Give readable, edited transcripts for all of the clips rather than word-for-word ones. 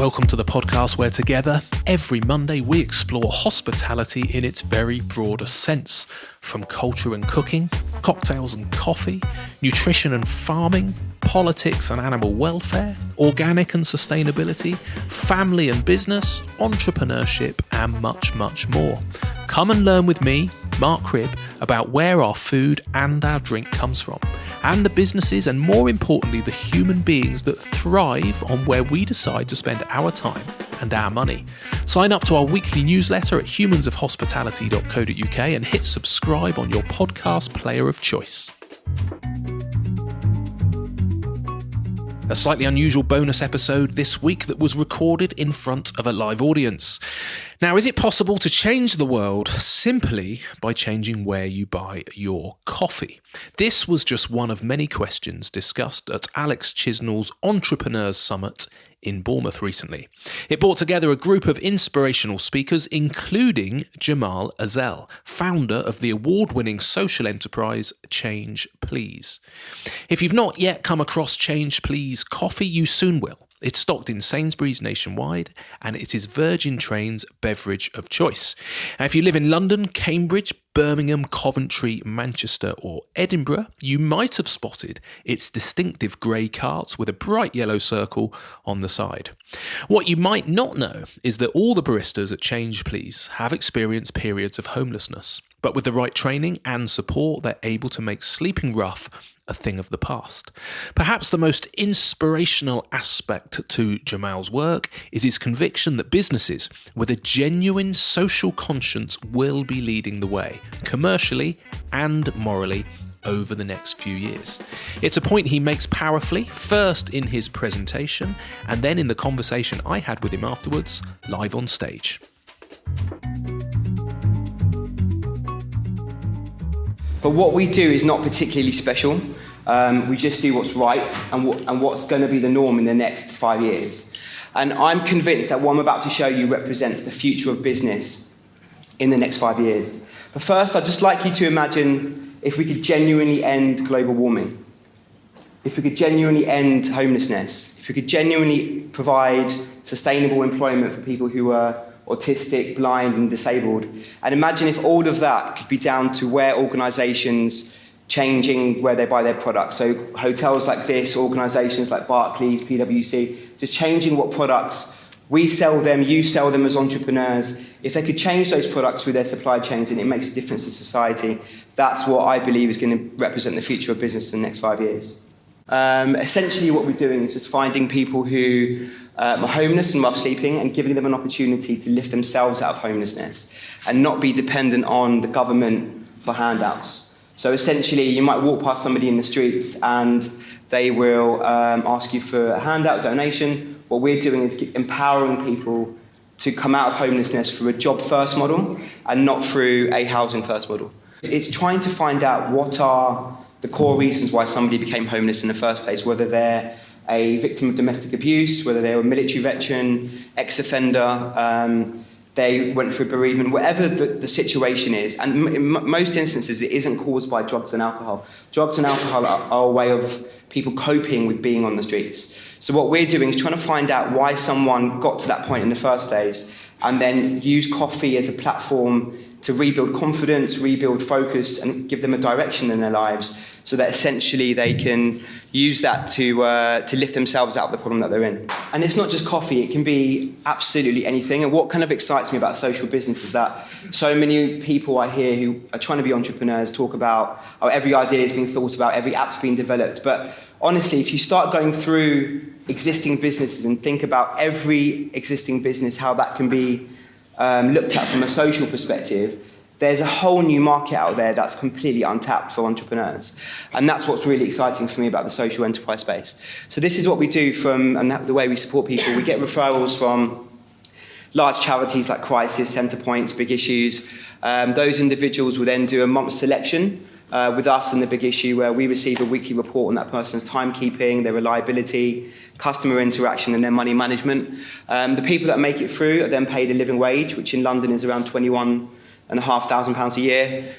Welcome to the podcast where together, every Monday, we explore hospitality in its very broadest sense. From culture and cooking, cocktails and coffee, nutrition and farming, politics and animal welfare, organic and sustainability, family and business, entrepreneurship, and much, much more. Come and learn with me, Mark Cribb, about where our food and our drink comes from, and the businesses and, more importantly, the human beings that thrive on where we decide to spend our time and our money. Sign up to our weekly newsletter at humansofhospitality.co.uk and hit subscribe on your podcast player of choice. A slightly unusual bonus episode this week that was recorded in front of a live audience. Now, is it possible to change the world simply by changing where you buy your coffee? This was just one of many questions discussed at Alex Chisnall's Entrepreneurs Summit in Bournemouth recently. It brought together a group of inspirational speakers, including Cemal Ezel, founder of the award-winning social enterprise Change Please. If you've not yet come across Change Please coffee, you soon will. It's stocked in Sainsbury's nationwide, and it is Virgin Train's beverage of choice. And if you live in London, Cambridge, Birmingham, Coventry, Manchester or Edinburgh, you might have spotted its distinctive grey carts with a bright yellow circle on the side. What you might not know is that all the baristas at Change Please have experienced periods of homelessness, but with the right training and support, they're able to make sleeping rough a thing of the past. Perhaps the most inspirational aspect to Cemal's work is his conviction that businesses with a genuine social conscience will be leading the way, commercially and morally, over the next few years. It's a point he makes powerfully, first in his presentation, and then in the conversation I had with him afterwards, live on stage. But what we do is not particularly special. We just do what's right and what's going to be the norm in the next 5 years. And I'm convinced that what I'm about to show you represents the future of business in the next 5 years. But first, I'd just like you to imagine if we could genuinely end global warming, if we could genuinely end homelessness, if we could genuinely provide sustainable employment for people who are autistic, blind and disabled. And imagine if all of that could be down to where organisations changing where they buy their products. So hotels like this, organisations like Barclays, PwC, just changing what products we sell them, you sell them as entrepreneurs. If they could change those products through their supply chains and it makes a difference to society, that's what I believe is going to represent the future of business in the next 5 years. Essentially what we're doing is just finding people who are homeless and rough sleeping and giving them an opportunity to lift themselves out of homelessness and not be dependent on the government for handouts. So essentially you might walk past somebody in the streets and they will ask you for a handout, donation. What we're doing is empowering people to come out of homelessness through a job first model and not through a housing first model. It's trying to find out what are the core reasons why somebody became homeless in the first place, whether they're a victim of domestic abuse, whether they're a military veteran, ex-offender, they went through bereavement, whatever the situation is. And in most instances, it isn't caused by drugs and alcohol. Drugs and alcohol are a way of people coping with being on the streets. So what we're doing is trying to find out why someone got to that point in the first place and then use coffee as a platform to rebuild confidence, rebuild focus, and give them a direction in their lives so that essentially they can use that to lift themselves out of the problem that they're in. And it's not just coffee, it can be absolutely anything. And what kind of excites me about social business is that so many people I hear who are trying to be entrepreneurs talk about, oh, every idea is being thought about, every app's being developed. But honestly, if you start going through existing businesses and think about every existing business, how that can be looked at from a social perspective, there's a whole new market out there that's completely untapped for entrepreneurs. And that's what's really exciting for me about the social enterprise space. So this is what we do and the way we support people. We get referrals from large charities like Crisis, Centrepoint, Big Issues. Those individuals will then do a month's selection with us in the Big Issue, where we receive a weekly report on that person's timekeeping, their reliability, customer interaction and their money management. The people that make it through are then paid a living wage, which in London is around £21,500 a year.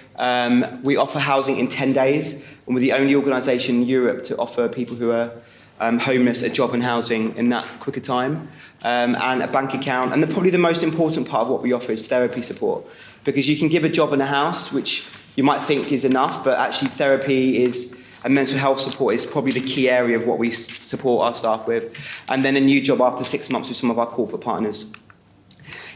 We offer housing in 10 days, and we're the only organisation in Europe to offer people who are homeless a job and housing in that quicker time, and a bank account. And probably the most important part of what we offer is therapy support, because you can give a job and a house, which you might think is enough, but actually therapy and mental health support is probably the key area of what we support our staff with. And then a new job after 6 months with some of our corporate partners.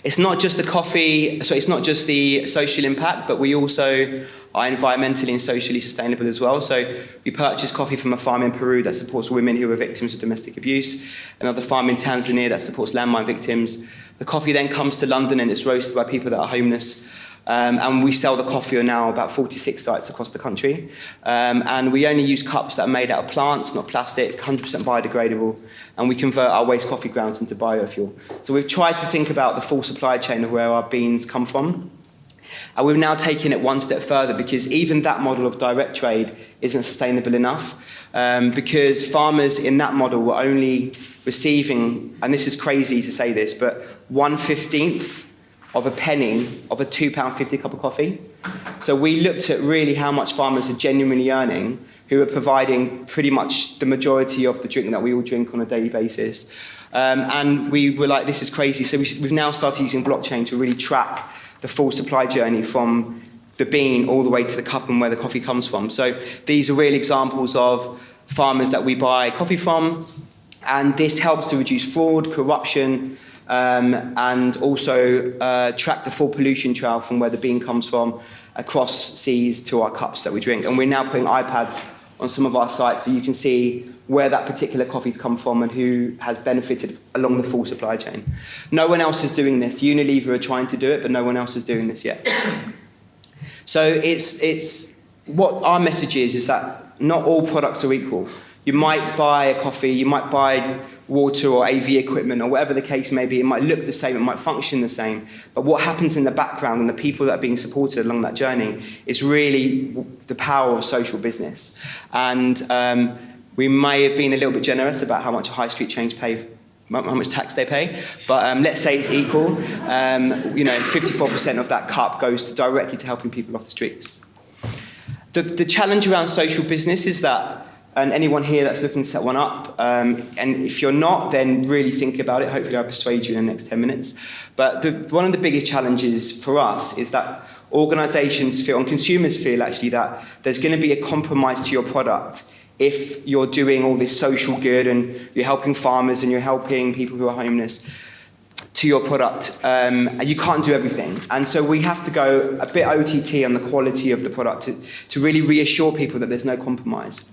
It's not just the coffee, so it's not just the social impact, but we also are environmentally and socially sustainable as well. So we purchase coffee from a farm in Peru that supports women who are victims of domestic abuse, another farm in Tanzania that supports landmine victims. The coffee then comes to London and it's roasted by people that are homeless. And we sell the coffee on now about 46 sites across the country. And we only use cups that are made out of plants, not plastic, 100% biodegradable. And we convert our waste coffee grounds into biofuel. So we've tried to think about the full supply chain of where our beans come from. And we've now taken it one step further, because even that model of direct trade isn't sustainable enough. Because farmers in that model were only receiving, and this is crazy to say this, but 1/15 of a penny of a £2.50 cup of coffee. So we looked at really how much farmers are genuinely earning, who are providing pretty much the majority of the drink that we all drink on a daily basis. And we were like, this is crazy. So we've now started using blockchain to really track the full supply journey from the bean all the way to the cup and where the coffee comes from. So these are real examples of farmers that we buy coffee from, and this helps to reduce fraud, corruption, and also track the full pollution trail from where the bean comes from across seas to our cups that we drink. And we're now putting iPads on some of our sites so you can see where that particular coffee's come from and who has benefited along the full supply chain. No one else is doing this. Unilever are trying to do it, but no one else is doing this yet. So it's what our message is that not all products are equal. You might buy a coffee, you might buy water or AV equipment or whatever the case may be. It might look the same, it might function the same. But what happens in the background and the people that are being supported along that journey is really the power of social business. And we may have been a little bit generous about how much high street chains pay, how much tax they pay, but let's say it's equal. 54% of that cup goes directly to helping people off the streets. The challenge around social business is that, and anyone here that's looking to set one up, and if you're not, then really think about it. Hopefully I'll persuade you in the next 10 minutes. But one of the biggest challenges for us is that organisations feel, and consumers feel actually, that there's going to be a compromise to your product if you're doing all this social good and you're helping farmers and you're helping people who are homeless to your product. And you can't do everything. And so we have to go a bit OTT on the quality of the product to really reassure people that there's no compromise.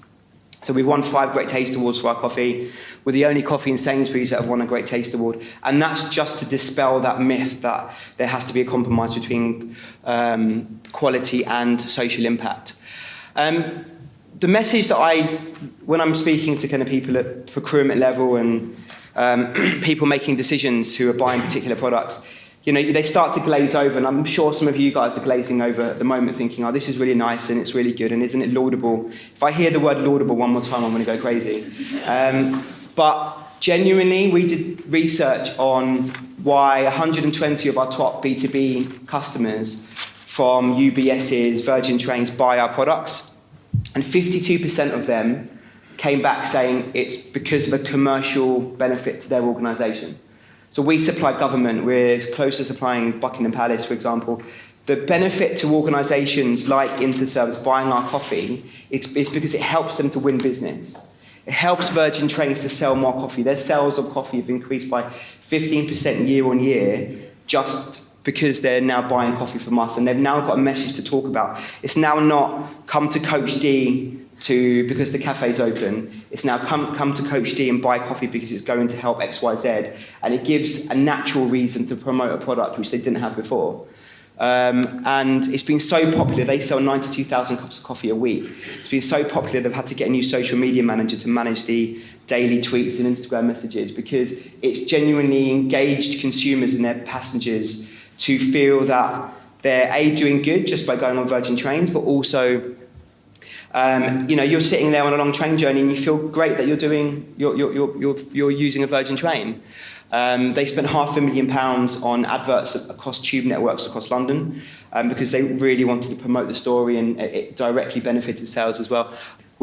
So we won 5 Great Taste Awards for our coffee. We're the only coffee in Sainsbury's that have won a Great Taste Award. And that's just to dispel that myth that there has to be a compromise between quality and social impact. The message that when I'm speaking to kind of people at procurement level and people making decisions who are buying particular products, they start to glaze over, and I'm sure some of you guys are glazing over at the moment thinking, oh, this is really nice and it's really good, and isn't it laudable? If I hear the word laudable one more time, I'm going to go crazy. But genuinely, we did research on why 120 of our top B2B customers from UBS's, Virgin Trains, buy our products, and 52% of them came back saying it's because of a commercial benefit to their organisation. So we supply government, we're close to supplying Buckingham Palace, for example. The benefit to organisations like Interservice buying our coffee is because it helps them to win business. It helps Virgin Trains to sell more coffee. Their sales of coffee have increased by 15% year on year just because they're now buying coffee from us, and they've now got a message to talk about. It's now not come to Coach D because the cafe's open. It's now come to Coach D and buy coffee because it's going to help XYZ, and it gives a natural reason to promote a product which they didn't have before. And it's been so popular. They sell 92,000 cups of coffee a week. It's been so popular they've had to get a new social media manager to manage the daily tweets and Instagram messages, because it's genuinely engaged consumers and their passengers to feel that they're doing good just by going on Virgin Trains, but also you're sitting there on a long train journey and you feel great that you're using a Virgin train. They spent £500,000 on adverts across tube networks across London because they really wanted to promote the story, and it directly benefited sales as well.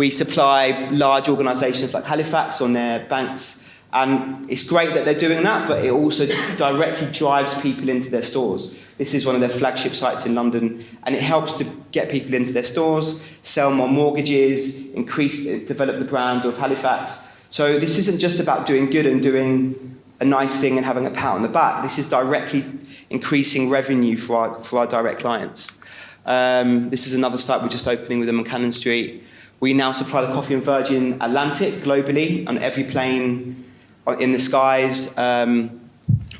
We supply large organisations like Halifax on their banks, and it's great that they're doing that, but it also directly drives people into their stores. This is one of their flagship sites in London, and it helps to get people into their stores, sell more mortgages, develop the brand of Halifax. So this isn't just about doing good and doing a nice thing and having a pat on the back. This is directly increasing revenue for our direct clients. This is another site we're just opening with them on Cannon Street. We now supply the coffee in Virgin Atlantic globally on every plane in the skies, and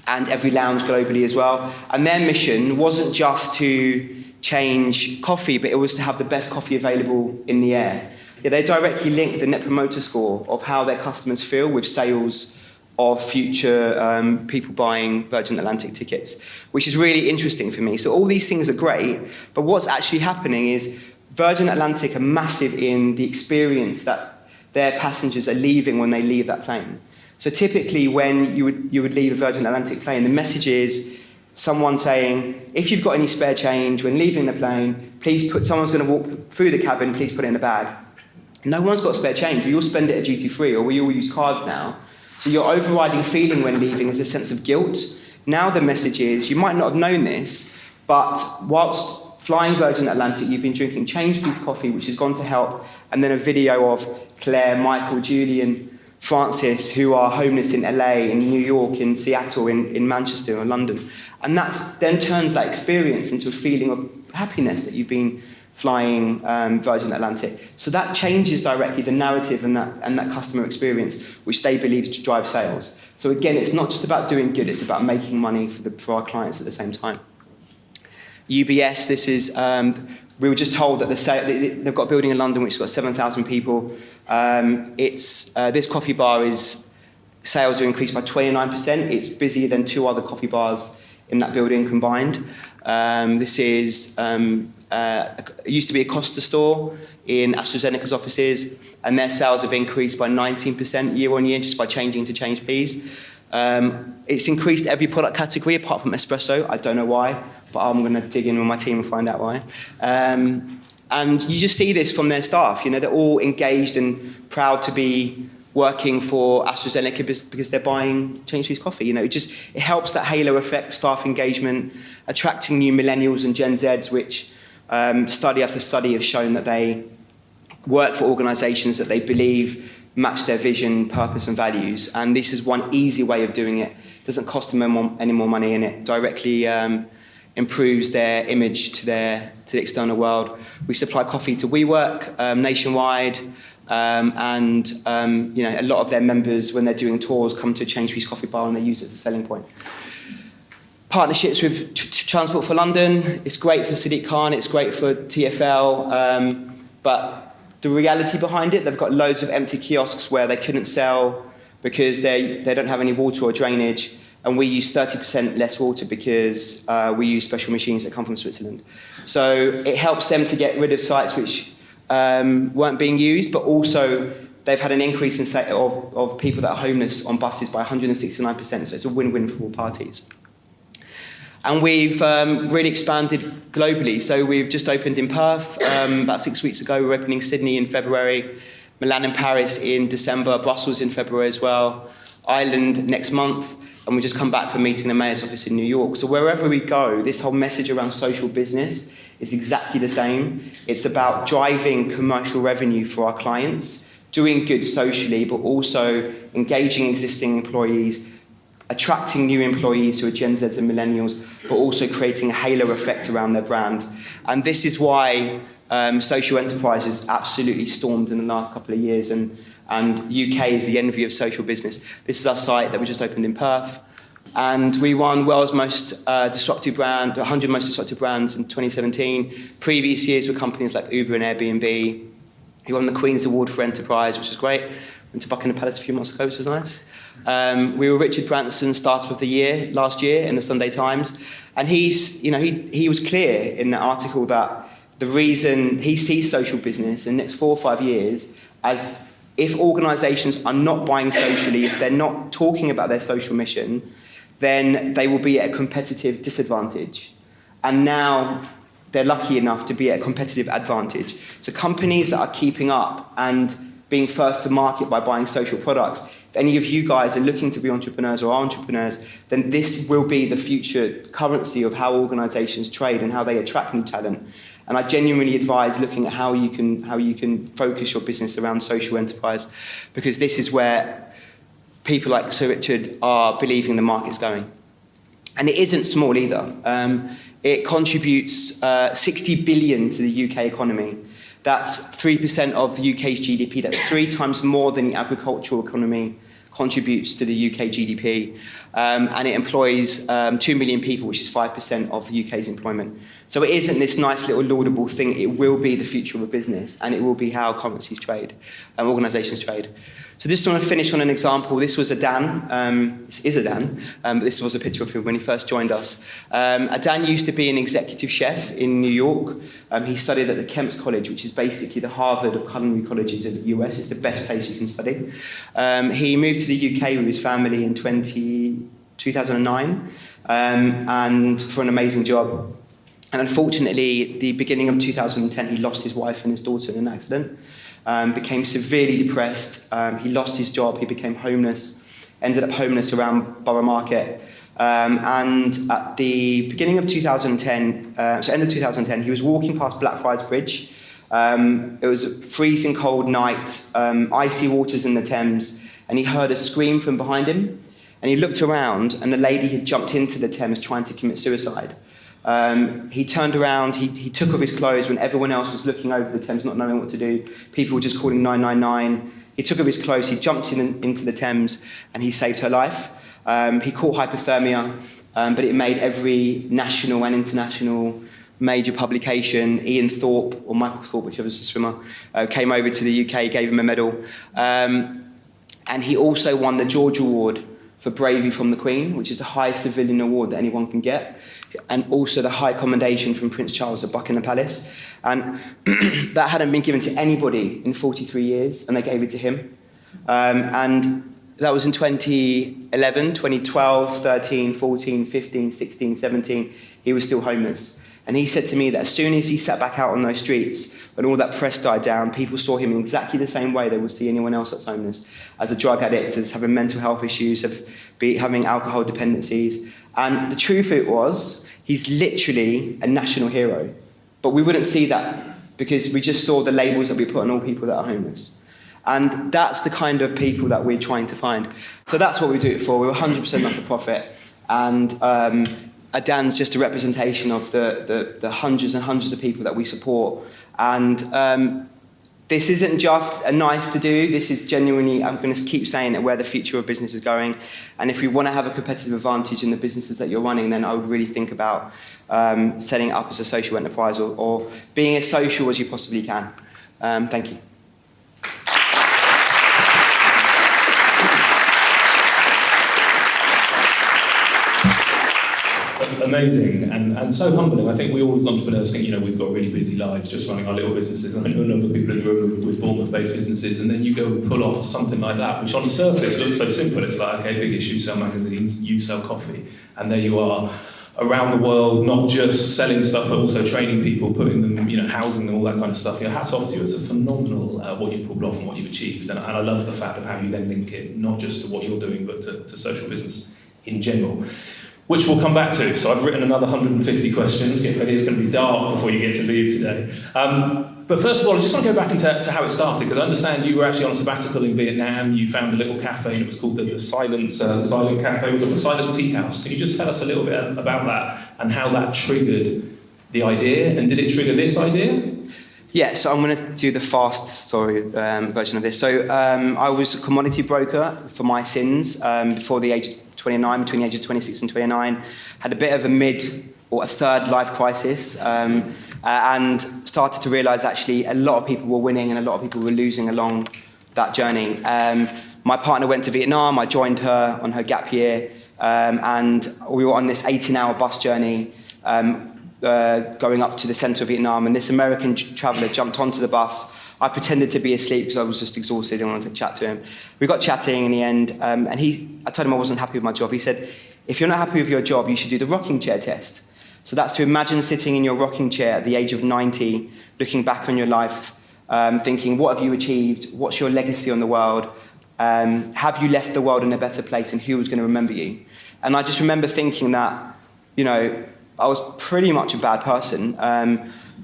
every lounge globally as well. And their mission wasn't just to change coffee, but it was to have the best coffee available in the air. Yeah, they directly link the Net Promoter Score of how their customers feel with sales of future people buying Virgin Atlantic tickets, which is really interesting for me. So all these things are great, but what's actually happening is Virgin Atlantic are massive in the experience that their passengers are leaving when they leave that plane. So typically when you would leave a Virgin Atlantic plane, the message is someone saying, if you've got any spare change when leaving the plane, someone's going to walk through the cabin, please put it in a bag. No one's got spare change. We all spend it at duty free, or we all use cards now. So your overriding feeling when leaving is a sense of guilt. Now the message is, you might not have known this, but whilst flying Virgin Atlantic, you've been drinking Change's coffee, which has gone to help, and then a video of Claire, Michael, Julian, Francis, who are homeless in LA, in New York, in Seattle, in Manchester, or London. And that then turns that experience into a feeling of happiness that you've been flying Virgin Atlantic. So that changes directly the narrative and that customer experience, which they believe to drive sales. So again, it's not just about doing good, it's about making money for our clients at the same time. UBS, this is, we were just told that they've got a building in London which has got 7,000 people. This coffee bar sales are increased by 29%. It's busier than 2 other coffee bars in that building combined. This is, it used to be a Costa store in AstraZeneca's offices, and their sales have increased by 19% year on year just by changing to Change Please. It's increased every product category apart from espresso. I don't know why, but I'm going to dig in with my team and find out why. And you just see this from their staff. You know, they're all engaged and proud to be working for AstraZeneca because they're buying Change Please coffee. You know, it helps that halo effect, staff engagement, attracting new millennials and Gen Zs, which study after study have shown that they work for organisations that they believe match their vision, purpose and values. And this is one easy way of doing it. It doesn't cost them any more money, and it directly improves their image to the external world. We supply coffee to WeWork nationwide, and you know, a lot of their members, when they're doing tours, come to Change Please Coffee Bar and they use it as a selling point. Partnerships with Transport for London. It's great for Sadiq Khan, it's great for TfL, but the reality behind it, they've got loads of empty kiosks where they couldn't sell because they don't have any water or drainage, and we use 30% less water because we use special machines that come from Switzerland. So it helps them to get rid of sites which weren't being used, but also they've had an increase in of people that are homeless on buses by 169%, so it's a win-win for all parties. And we've really expanded globally. So we've just opened in Perth about 6 weeks ago. We're opening Sydney in February, Milan and Paris in December, Brussels in February as well, Ireland next month, and we just come back from meeting the mayor's office in New York. So wherever we go, this whole message around social business is exactly the same. It's about driving commercial revenue for our clients, doing good socially, but also engaging existing employees, attracting new employees who are Gen Zs and millennials, but also creating a halo effect around their brand. And this is why social enterprise has absolutely stormed in the last couple of years, and UK is the envy of social business. This is our site that we just opened in Perth, and we won World's Most Disruptive Brand, 100 Most Disruptive Brands in 2017. Previous years were companies like Uber and Airbnb. We won the Queen's Award for Enterprise, which is great. Went to Buckingham Palace a few months ago, which was nice. We were Richard Branson's Startup of the Year last year in the Sunday Times, and he was clear in that article that the reason he sees social business in the next 4 or 5 years as if organisations are not buying socially, if they're not talking about their social mission, then they will be at a competitive disadvantage. And now they're lucky enough to be at a competitive advantage. So companies that are keeping up and being first to market by buying social products, if any of you guys are looking to be entrepreneurs or are entrepreneurs, then this will be the future currency of how organisations trade and how they attract new talent. And I genuinely advise looking at how you can focus your business around social enterprise, because this is where people like Sir Richard are believing the market's going. And it isn't small either. It contributes 60 billion to the UK economy. That's 3% of the UK's GDP. That's 3 times more than the agricultural economy contributes to the UK GDP. And it employs 2 million people, which is 5% of the UK's employment. So it isn't this nice little laudable thing. It will be the future of a business, and it will be how currencies trade, organisations trade. So just want to finish on an example. This was a Dan. This is a Dan. But this was a picture of him when he first joined us. Dan used to be an executive chef in New York. He studied at the Kemp's College, which is basically the Harvard of culinary colleges in the US. It's the best place you can study. He moved to the UK with his family in 2009, and for an amazing job. And unfortunately, at the beginning of 2010, he lost his wife and his daughter in an accident. Became severely depressed. He lost his job. He became homeless. Ended up homeless around Borough Market. And at the beginning of 2010, so end of 2010, he was walking past Blackfriars Bridge. It was a freezing cold night, icy waters in the Thames, and he heard a scream from behind him. And he looked around, and the lady had jumped into the Thames trying to commit suicide. He turned around, he took off his clothes when everyone else was looking over the Thames, not knowing what to do. People were just calling 999. He took off his clothes, he jumped into the Thames, and he saved her life. He caught hypothermia, but it made every national and international major publication. Ian Thorpe, or Michael Thorpe, whichever was the swimmer, came over to the UK, gave him a medal. And he also won the George Award for bravery from the Queen, which is the highest civilian award that anyone can get, and also the High Commendation from Prince Charles at Buckingham Palace. And that hadn't been given to anybody in 43 years, and they gave it to him. And that was in 2011, 2012, 13, 14, 15, 16, 17, he was still homeless. And he said to me that as soon as he sat back out on those streets, when all that press died down, people saw him in exactly the same way they would see anyone else that's homeless, as a drug addict, as having mental health issues, having alcohol dependencies. And the truth of it was, he's literally a national hero. But we wouldn't see that because we just saw the labels that we put on all people that are homeless. And that's the kind of people that we're trying to find. So that's what we do it for. We're 100% not for profit. And Dan's just a representation of the hundreds and hundreds of people that we support. And this isn't just a nice to do, this is genuinely, I'm going to keep saying it, where the future of business is going. And if we want to have a competitive advantage in the businesses that you're running, then I would really think about setting it up as a social enterprise or being as social as you possibly can. Thank you. Amazing and so humbling. I think we all as entrepreneurs think, we've got really busy lives just running our little businesses. I know a number of people in the room with Bournemouth-based businesses, and then you go and pull off something like that, which on the surface looks so simple. It's like, okay, big issue, sell magazines, you sell coffee, and there you are around the world, not just selling stuff, but also training people, putting them, housing them, all that kind of stuff. Hats off to you. It's a phenomenal what you've pulled off and what you've achieved, and I love the fact of how you then link it not just to what you're doing, but to social business in general, which we'll come back to. So I've written another 150 questions. Get ready, it's going to be dark before you get to leave today. But first of all, I just want to go back into how it started, because I understand you were actually on a sabbatical in Vietnam. You found a little cafe, and it was called the Silent Cafe, was it the Silent Tea House? Can you just tell us a little bit about that and how that triggered the idea? And did it trigger this idea? Yeah, so I'm going to do the fast version of this. So I was a commodity broker for my sins before the age of 29, between the ages of 26 and 29. Had a bit of a a third life crisis, and started to realise actually a lot of people were winning and a lot of people were losing along that journey. My partner went to Vietnam. I joined her on her gap year, and we were on this 18-hour bus journey going up to the centre of Vietnam, and this American traveller jumped onto the bus. I pretended to be asleep because I was just exhausted and wanted to chat to him. We got chatting in the end, and I told him I wasn't happy with my job. He said, if you're not happy with your job, you should do the rocking chair test. So that's to imagine sitting in your rocking chair at the age of 90, looking back on your life, thinking, what have you achieved? What's your legacy on the world? Have you left the world in a better place, and who was going to remember you? And I just remember thinking that, I was pretty much a bad person.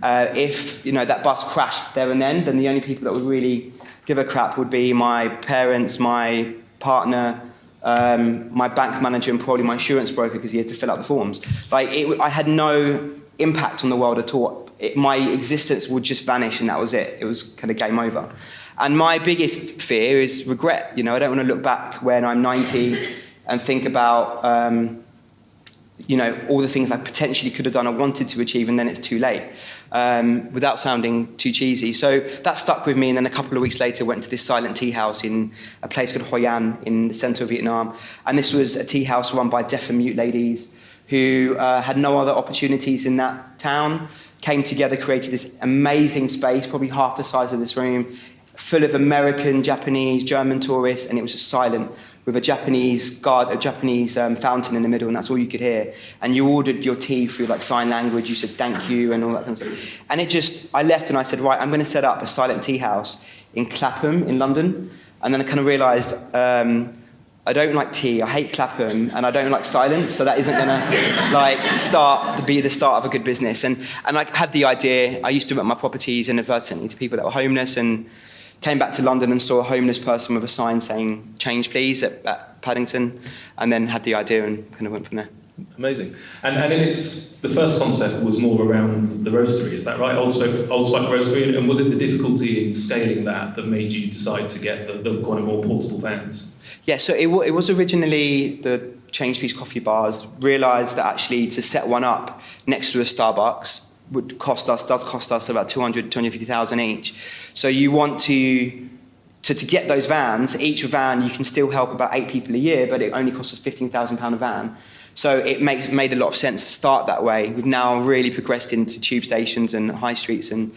If, that bus crashed there and then the only people that would really give a crap would be my parents, my partner, my bank manager, and probably my insurance broker, because he had to fill out the forms. I had no impact on the world at all. My existence would just vanish, and that was it. It was kind of game over. And my biggest fear is regret. I don't want to look back when I'm 90 and think about, all the things I potentially could have done or wanted to achieve, and then it's too late, without sounding too cheesy. So that stuck with me, and then a couple of weeks later went to this silent tea house in a place called Hoi An in the centre of Vietnam. And this was a tea house run by deaf and mute ladies who had no other opportunities in that town, came together, created this amazing space, probably half the size of this room, full of American, Japanese, German tourists, and it was just silent, with a Japanese fountain in the middle, and that's all you could hear. And you ordered your tea through sign language, you said thank you and all that kind of stuff. And I left and I said, right, I'm going to set up a silent tea house in Clapham in London. And then I kind of realised, I don't like tea, I hate Clapham, and I don't like silence, so that isn't going to be the start of a good business. And I had the idea. I used to rent my properties inadvertently to people that were homeless, and came back to London and saw a homeless person with a sign saying, change please, at Paddington, and then had the idea and kind of went from there. Amazing. And the first concept was more around the roastery, is that right? Old Spike Roastery, and was it the difficulty in scaling that made you decide to get the kind of more portable vans? Yeah, so it was originally the Change Please coffee bars, realised that actually to set one up next to a Starbucks does cost us about 250,000 each. So you want to get those vans, each van you can still help about 8 people a year, but it only costs us £15,000 a van. So it made a lot of sense to start that way. We've now really progressed into tube stations and high streets and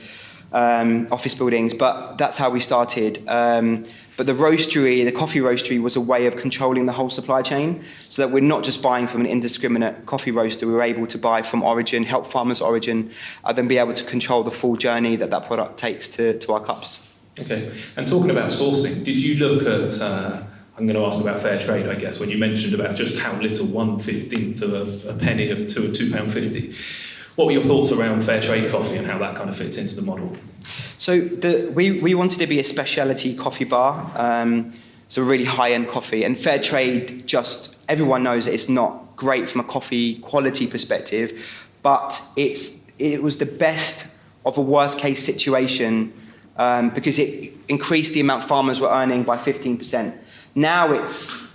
office buildings, but that's how we started. But the coffee roastery, was a way of controlling the whole supply chain, so that we're not just buying from an indiscriminate coffee roaster. We're able to buy from origin, help farmers' origin, and then be able to control the full journey that product takes to our cups. Okay. And talking about sourcing, did you look at, I'm going to ask about fair trade, I guess, when you mentioned about just how little 1/15 of a penny to a £2.50. What were your thoughts around fair trade coffee and how that kind of fits into the model? So we wanted to be a specialty coffee bar, so really high-end coffee. And fair trade, everyone knows that it's not great from a coffee quality perspective, but it was the best of a worst-case situation, because it increased the amount farmers were earning by 15%. Now it's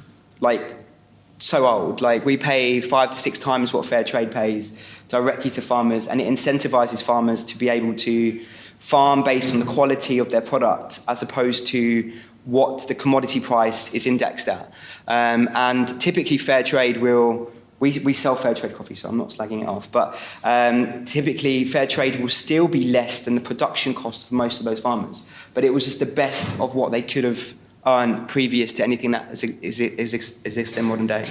so old. We pay 5 to 6 times what fair trade pays directly to farmers, and it incentivizes farmers to be able to farm based on the quality of their product as opposed to what the commodity price is indexed at. And typically fair trade we sell fair trade coffee, so I'm not slagging it off, but typically fair trade will still be less than the production cost of most of those farmers. But it was just the best of what they could have earned previous to anything that exists in modern day.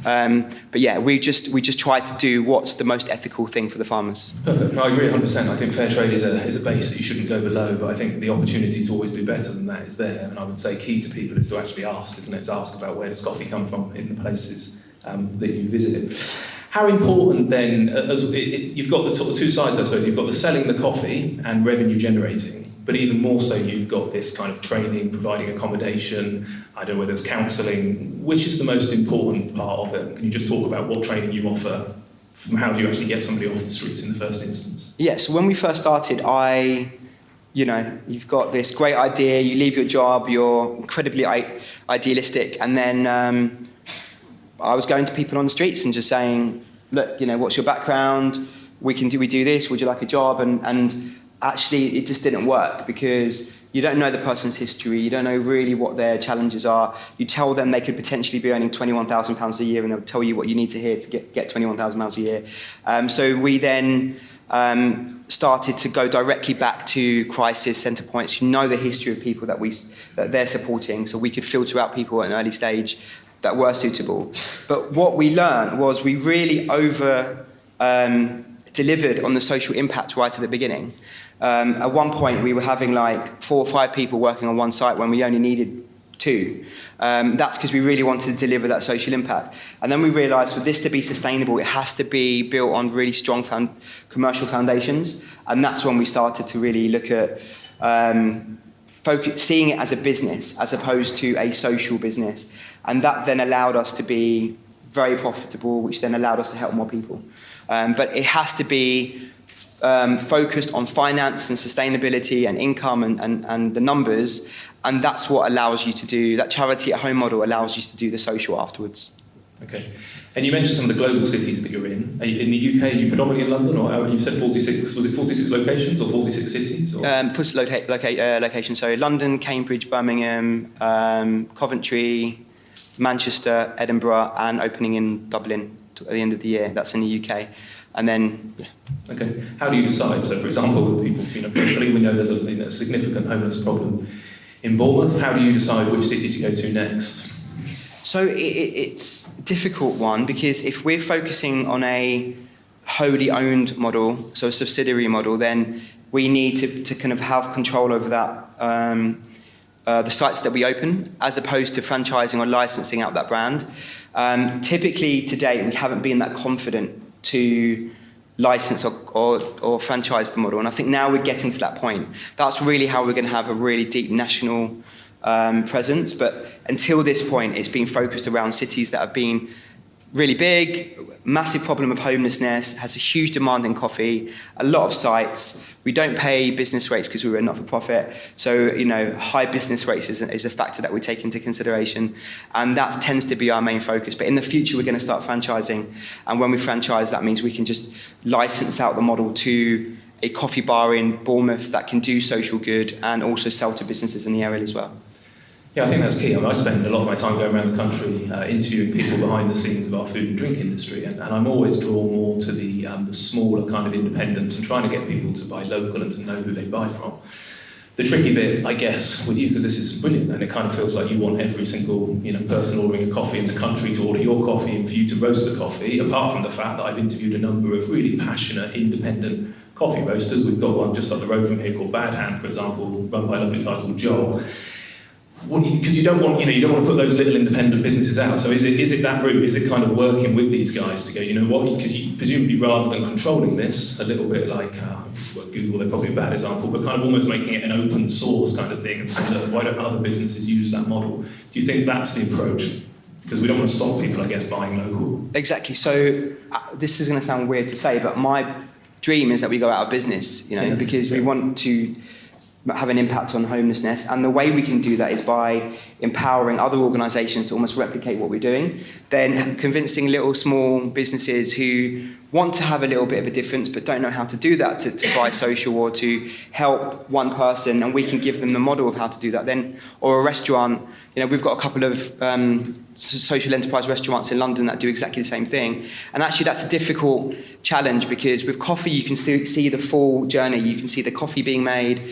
But yeah, we just try to do what's the most ethical thing for the farmers. Perfect. No, I agree 100%. I think fair trade is a base that you shouldn't go below, but I think the opportunity to always do better than that is there. And I would say key to people is to actually ask, isn't it? To ask about where does coffee come from in the places that you visited. How important then, you've got the sort of two sides, I suppose. You've got the selling the coffee and revenue generating. But even more so, you've got this kind of training, providing accommodation, I don't know whether it's counselling. Which is the most important part of it? Can you just talk about what training you offer? How do you actually get somebody off the streets in the first instance? Yeah, so when we first started, you've got this great idea, you leave your job, you're incredibly idealistic, and then I was going to people on the streets and just saying, look, what's your background? We do this, would you like a job? And actually, it just didn't work because you don't know the person's history. You don't know really what their challenges are. You tell them they could potentially be earning £21,000 a year, and they'll tell you what you need to hear to get £21,000 a year. So we then started to go directly back to crisis centre points who know the history of people that they're supporting, so we could filter out people at an early stage that were suitable. But what we learned was we really delivered on the social impact right at the beginning. At one point, we were having like 4 or 5 people working on one site when we only needed 2. That's because we really wanted to deliver that social impact. And then we realised for this to be sustainable, it has to be built on really strong commercial foundations. And that's when we started to really look at seeing it as a business as opposed to a social business. And that then allowed us to be very profitable, which then allowed us to help more people. But it has to be focused on finance and sustainability and income and the numbers, and that's what allows you to do, that charity at home model allows you to do the social afterwards. Okay. And you mentioned some of the global cities that you're in. Are you in the UK, are you predominantly in London, or you said 46, was it 46 locations or 46 cities? Or? 46 locations, so London, Cambridge, Birmingham, Coventry, Manchester, Edinburgh, and opening in Dublin at the end of the year. That's in the UK. And then, yeah. Okay. How do you decide? So, for example, people, we know there's a significant homeless problem in Bournemouth. How do you decide which city to go to next? So it's a difficult one, because if we're focusing on a wholly owned model, so a subsidiary model, then we need to kind of have control over that, the sites that we open, as opposed to franchising or licensing out that brand. Typically, to date, we haven't been that confident to license or franchise the model. And I think now we're getting to that point. That's really how we're going to have a really deep national presence. But until this point, it's been focused around cities that have been really big, massive problem of homelessness, has a huge demand in coffee, a lot of sites. We don't pay business rates because we're a not-for-profit. So, high business rates is a factor that we take into consideration. And that tends to be our main focus. But in the future, we're going to start franchising. And when we franchise, that means we can just license out the model to a coffee bar in Bournemouth that can do social good and also sell to businesses in the area as well. Yeah, I think that's key. I spend a lot of my time going around the country interviewing people behind the scenes of our food and drink industry, and I'm always drawn more to the smaller kind of independents and trying to get people to buy local and to know who they buy from. The tricky bit, I guess, with you, because this is brilliant, and it kind of feels like you want every single person ordering a coffee in the country to order your coffee and for you to roast the coffee, apart from the fact that I've interviewed a number of really passionate, independent coffee roasters. We've got one just up the road from here called Bad Hand, for example, run by a lovely guy called Joel. Because you don't want to put those little independent businesses out. So is it that route? Is it kind of working with these guys to go, because you presumably, rather than controlling this, a little bit like Google, they're probably a bad example, but kind of almost making it an open source kind of thing and saying, look, why don't other businesses use that model? Do you think that's the approach? Because we don't want to stop people, I guess, buying local. Exactly. So this is going to sound weird to say, but my dream is that we go out of business, because we want to have an impact on homelessness, and the way we can do that is by empowering other organisations to almost replicate what we're doing, then convincing little small businesses who want to have a little bit of a difference but don't know how to do that to buy social or to help one person, and we can give them the model of how to do that then. Or a restaurant, we've got a couple of social enterprise restaurants in London that do exactly the same thing, and actually that's a difficult challenge, because with coffee you can see the full journey. You can see the coffee being made,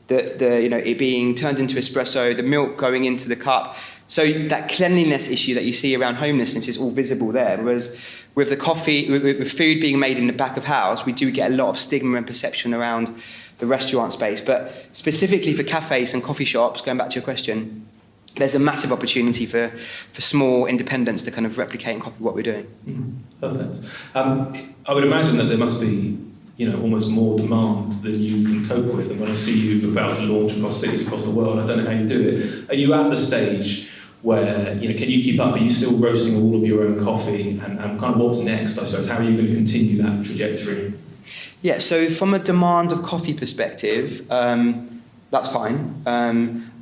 it being turned into espresso, the milk going into the cup. So that cleanliness issue that you see around homelessness is all visible there. Whereas with the coffee, with food being made in the back of house, we do get a lot of stigma and perception around the restaurant space. But specifically for cafes and coffee shops, going back to your question, there's a massive opportunity for small independents to kind of replicate and copy what we're doing. Perfect. I would imagine that there must be almost more demand than you can cope with. And when I see you about to launch across cities across the world, I don't know how you do it. Are you at the stage where, can you keep up? Are you still roasting all of your own coffee? And kind of what's next, I suppose? How are you going to continue that trajectory? Yeah, so from a demand of coffee perspective, that's fine.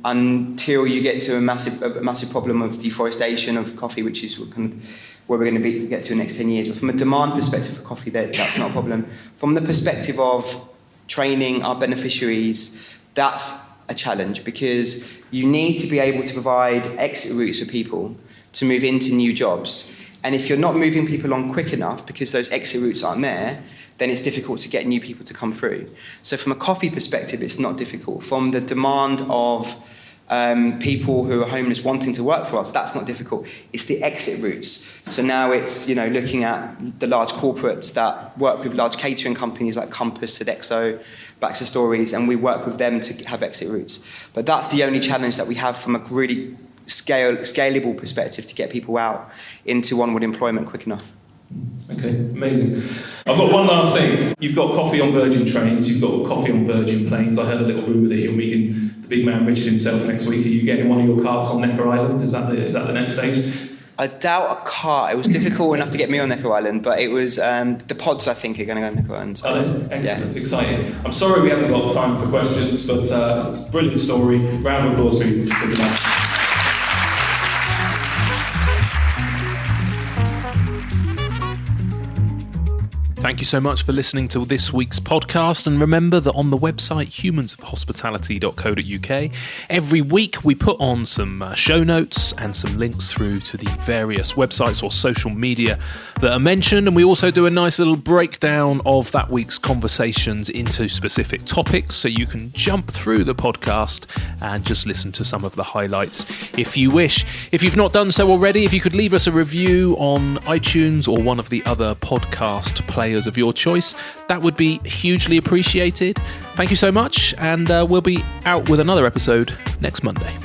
Until you get to a massive problem of deforestation of coffee, which is kind of where we're going to get to in the next 10 years. But from a demand perspective for coffee, that's not a problem. From the perspective of training our beneficiaries, that's a challenge, because you need to be able to provide exit routes for people to move into new jobs. And if you're not moving people on quick enough because those exit routes aren't there, then it's difficult to get new people to come through. So from a coffee perspective, it's not difficult. From the demand of people who are homeless wanting to work for us. That's not difficult. It's the exit routes. So now it's, looking at the large corporates that work with large catering companies like Compass, Sodexo, Baxter Stories, and we work with them to have exit routes. But that's the only challenge that we have from a really scalable perspective to get people out into onward employment quick enough. Okay, amazing. I've got one last thing. You've got coffee on Virgin trains, you've got coffee on Virgin planes. I heard a little rumour that you're meeting the big man Richard himself next week. Are you getting one of your carts on Necker Island? Is that the next stage? I doubt a cart. It was difficult enough to get me on Necker Island, but it was the pods, I think, are going to go on Necker Island. So, excellent, yeah. Exciting. I'm sorry we haven't got time for questions, but brilliant story. Round of applause for you. Good enough. Thank you so much for listening to this week's podcast, and remember that on the website humansofhospitality.co.uk every week we put on some show notes and some links through to the various websites or social media that are mentioned, and we also do a nice little breakdown of that week's conversations into specific topics, so you can jump through the podcast and just listen to some of the highlights if you wish. If you've not done so already, if you could leave us a review on iTunes or one of the other podcast players of your choice, that would be hugely appreciated. Thank you so much, and we'll be out with another episode next Monday.